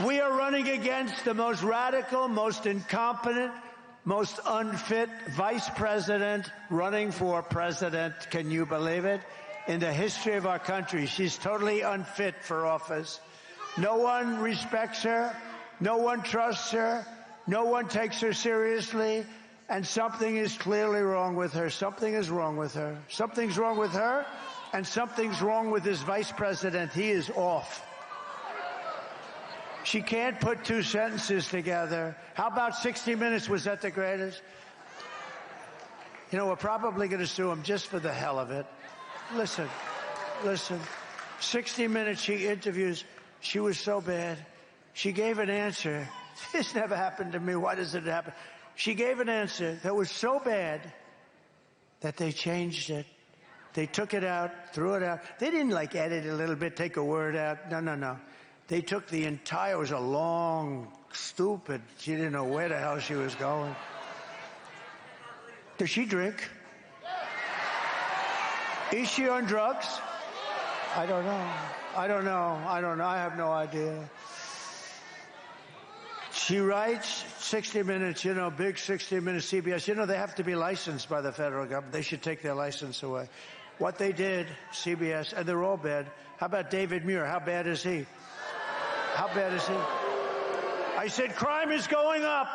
We are running against the most radical, most incompetent, most unfit vice president running for president. Can you believe it? In the history of our country, she's totally unfit for office. No one respects her. No one trusts her. No one takes her seriously. And something is clearly wrong with her. Something is wrong with her. Something's wrong with her, and something's wrong with this vice president. He is off. She can't put two sentences together. How about 60 Minutes? Was that the greatest? You know, we're probably going to sue him just for the hell of it. Listen. 60 Minutes, she interviews. She was so bad. She gave an answer. This never happened to me. Why does it happen? She gave an answer that was so bad that they changed it. They took it out, threw it out. They didn't like edit it a little bit, take a word out. No. They took the entire, it was a long, stupid, she didn't know where the hell she was going. Does she drink? Is she on drugs? I don't know. I have no idea. She writes 60 Minutes, big 60 Minutes CBS. They have to be licensed by the federal government. They should take their license away. What they did, CBS, and they're all bad. How about David Muir? How bad is he? I said, crime is going up.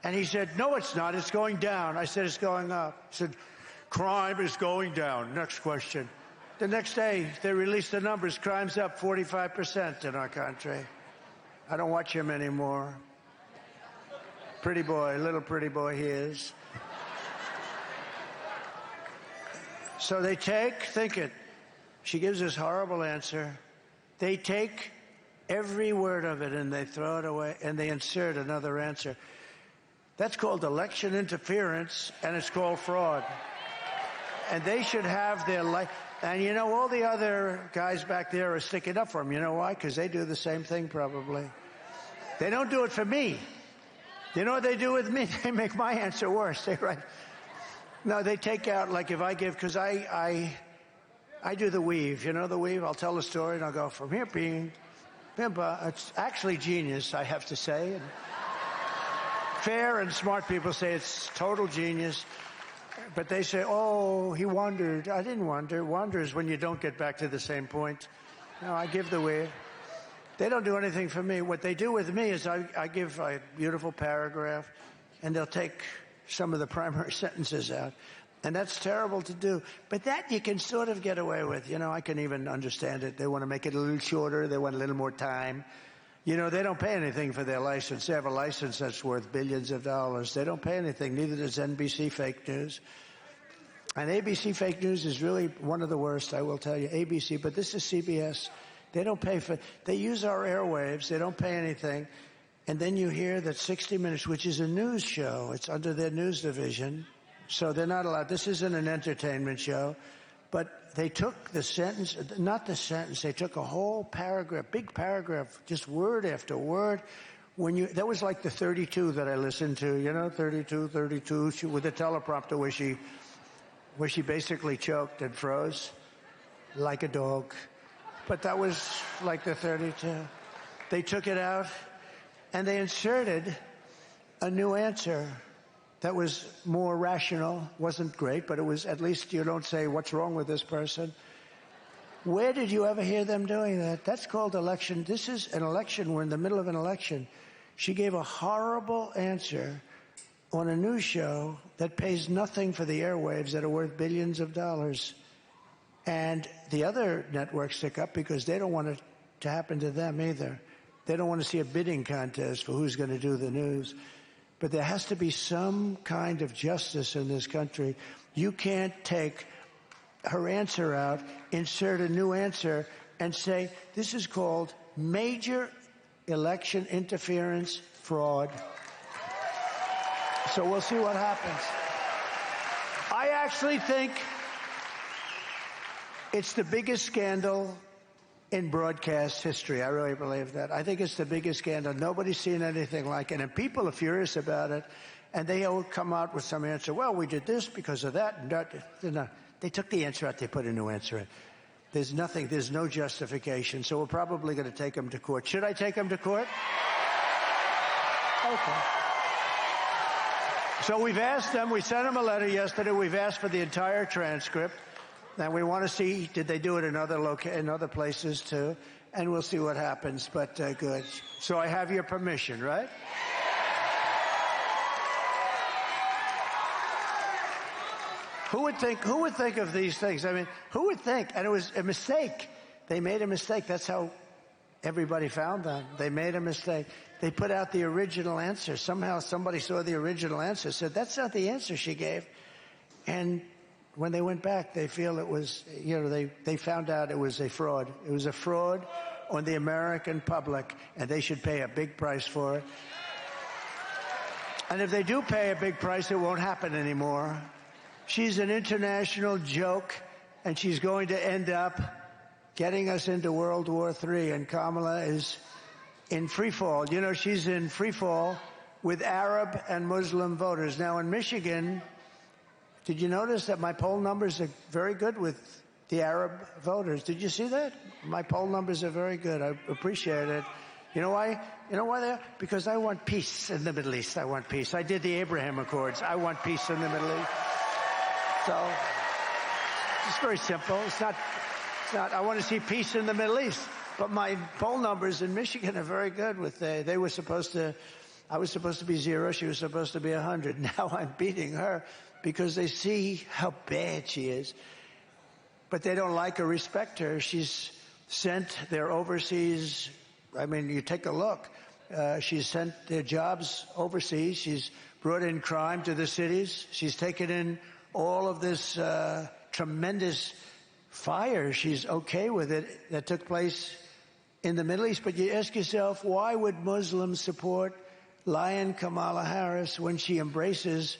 And he said, no, it's not. It's going down. I said, it's going up. He said, crime is going down. Next question. The next day, they released the numbers. Crime's up 45% in our country. I don't watch him anymore. Pretty boy, little pretty boy he is. So they think it. She gives this horrible answer. They take every word of it and they throw it away and they insert another answer. That's called election interference and it's called fraud. And they should have their life. And all the other guys back there are sticking up for them. You know why? Because they do the same thing probably. They don't do it for me. You know what they do with me? They make my answer worse. They write. No, they take out, like if I give, because I do the weave. You know the weave? I'll tell a story and I'll go from here being Pimpa. It's actually genius, I have to say. And fair and smart people say it's total genius. But they say, oh, he wandered. I didn't wander. Wander is when you don't get back to the same point. No, I give the weave. They don't do anything for me. What they do with me is I give a beautiful paragraph, and they'll take some of the primary sentences out. And that's terrible to do. But that you can sort of get away with. I can even understand it. They want to make it a little shorter. They want a little more time. They don't pay anything for their license. They have a license that's worth billions of dollars. They don't pay anything. Neither does NBC fake news. And ABC fake news is really one of the worst, I will tell you. ABC, but this is CBS. They don't pay for, they use our airwaves. They don't pay anything. And then you hear that 60 Minutes, which is a news show, it's under their news division. So they're not allowed. This isn't an entertainment show. But they took the sentence, not the sentence, they took a whole paragraph, big paragraph, just word after word. That was like the 32 that I listened to, 32, with the teleprompter where she basically choked and froze like a dog. But that was like the 32. They took it out and they inserted a new answer that was more rational. Wasn't great, but it was, at least you don't say, what's wrong with this person? Where did you ever hear them doing that? That's called election. This is an election. We're in the middle of an election. She gave a horrible answer on a news show that pays nothing for the airwaves that are worth billions of dollars. And the other networks stick up because they don't want it to happen to them either. They don't want to see a bidding contest for who's going to do the news. But there has to be some kind of justice in this country. You can't take her answer out, insert a new answer, and say, this is called major election interference fraud. So we'll see what happens. I actually think it's the biggest scandal in broadcast history. I really believe that. I think it's the biggest scandal. Nobody's seen anything like it. And people are furious about it. And they all come out with some answer. Well, we did this because of that. And that. They took the answer out. They put a new answer in. There's nothing, there's no justification. So we're probably going to take him to court. Should I take him to court? Okay. So we've asked them, we sent them a letter yesterday, we've asked for the entire transcript. And we want to see, did they do it in other places too? And we'll see what happens, but good. So I have your permission, right? Who would think of these things? I mean, who would think? And it was a mistake. They made a mistake. That's how everybody found them. They made a mistake. They put out the original answer. Somehow somebody saw the original answer, said, that's not the answer she gave. And when they went back, they feel it was, they found out it was a fraud. It was a fraud on the American public, and they should pay a big price for it. And if they do pay a big price, it won't happen anymore. She's an international joke, and she's going to end up getting us into World War III, and Kamala is in free fall. She's in free fall with Arab and Muslim voters. Now, in Michigan, did you notice that my poll numbers are very good with the Arab voters? Did you see that? My poll numbers are very good. I appreciate it. You know why? You know why? Because I want peace in the Middle East. I want peace. I did the Abraham Accords. I want peace in the Middle East. So it's very simple. It's not, I want to see peace in the Middle East. But my poll numbers in Michigan are very good with, I was supposed to be 0. She was supposed to be 100. Now I'm beating her because they see how bad she is. But they don't like or respect her. She's sent their overseas, you take a look. She's sent their jobs overseas. She's brought in crime to the cities. She's taken in all of this tremendous fire. She's okay with it that took place in the Middle East. But you ask yourself, why would Muslims support Lion Kamala Harris when she embraces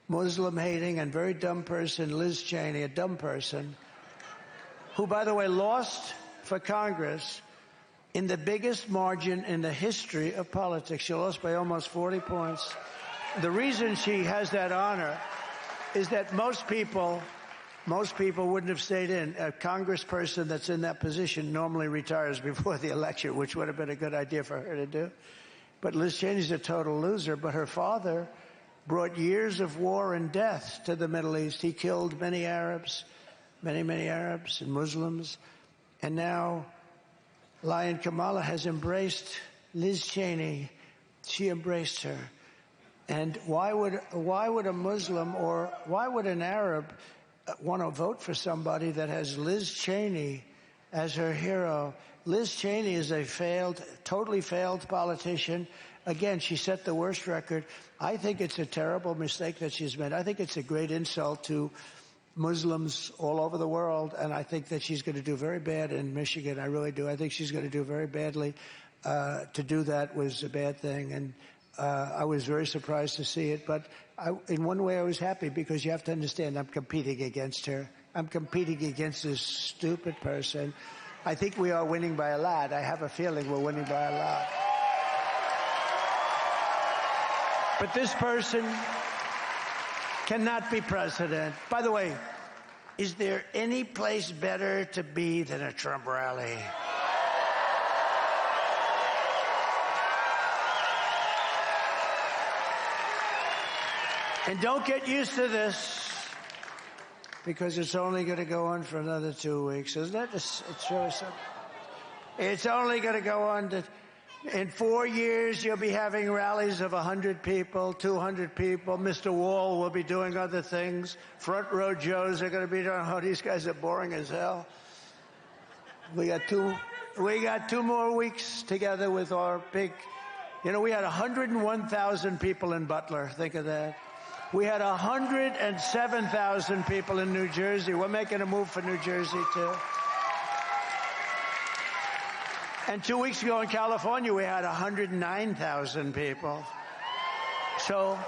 Muslim-hating and very dumb person Liz Cheney, a dumb person, who, by the way, lost for Congress in the biggest margin in the history of politics. She lost by almost 40 points. The reason she has that honor is that most people wouldn't have stayed in. A congressperson that's in that position normally retires before the election, which would have been a good idea for her to do. But Liz Cheney's a total loser. But her father brought years of war and death to the Middle East. He killed many Arabs, many Arabs and Muslims. And now Lion Kamala has embraced Liz Cheney. She embraced her. And why would a Muslim or why would an Arab want to vote for somebody that has Liz Cheney as her hero? Liz Cheney is a totally failed politician. Again, she set the worst record. I think it's a terrible mistake that she's made. I think it's a great insult to Muslims all over the world, and I think that she's going to do very bad in Michigan. I really do. I think she's going to do very badly. To do that was a bad thing, and I was very surprised to see it. But in one way, I was happy because you have to understand I'm competing against her. I'm competing against this stupid person. I think we are winning by a lot. I have a feeling we're winning by a lot. But this person cannot be president. By the way, is there any place better to be than a Trump rally? And don't get used to this, because it's only going to go on for another 2 weeks, isn't it? It's really something. It's only going to go on in 4 years, you'll be having rallies of 100 people, 200 people. Mr. Wall will be doing other things. Front row Joes are going to be doing, oh, these guys are boring as hell. We got two more weeks together with our big, we had 101,000 people in Butler. Think of that. We had 107,000 people in New Jersey. We're making a move for New Jersey, too. And 2 weeks ago in California, we had 109,000 people. So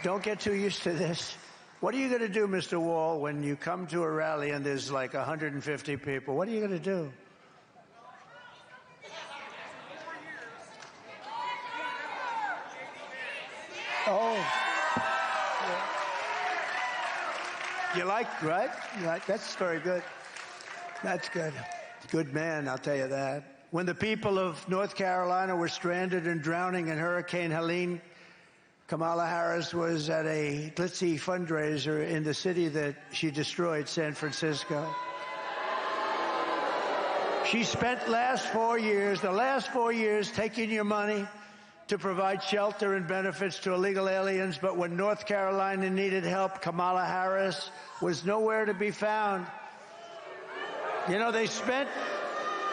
don't get too used to this. What are you going to do, Mr. Wall, when you come to a rally and there's like 150 people? What are you going to do? Oh. You like, right? You like, that's very good. That's good. Good man, I'll tell you that. When the people of North Carolina were stranded and drowning in Hurricane Helene, Kamala Harris was at a glitzy fundraiser in the city that she destroyed, San Francisco. She spent the last 4 years taking your money to provide shelter and benefits to illegal aliens, but when North Carolina needed help, Kamala Harris was nowhere to be found. You know, they spent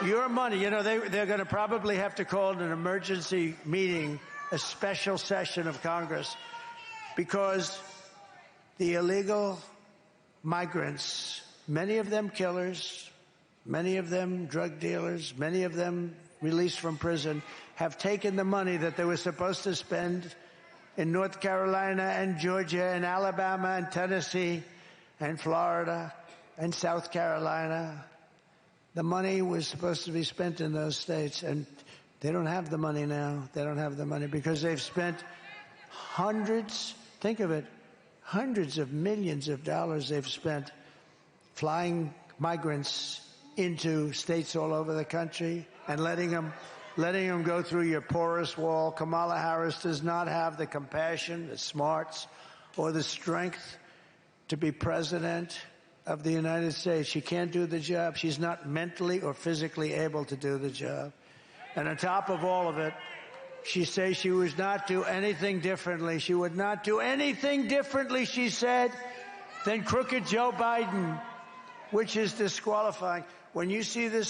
your money. You know, they're going to probably have to call an emergency meeting, a special session of Congress, because the illegal migrants, many of them killers, many of them drug dealers, many of them released from prison, have taken the money that they were supposed to spend in North Carolina and Georgia and Alabama and Tennessee and Florida and South Carolina. The money was supposed to be spent in those states, and they don't have the money now. They don't have the money because they've spent hundreds, think of it, hundreds of millions of dollars they've spent flying migrants into states all over the country and letting them go through your porous wall. Kamala Harris does not have the compassion, the smarts, or the strength to be president of the United States. She can't do the job. She's not mentally or physically able to do the job. And on top of all of it, she says she would not do anything differently. She would not do anything differently, she said, than crooked Joe Biden, which is disqualifying. When you see this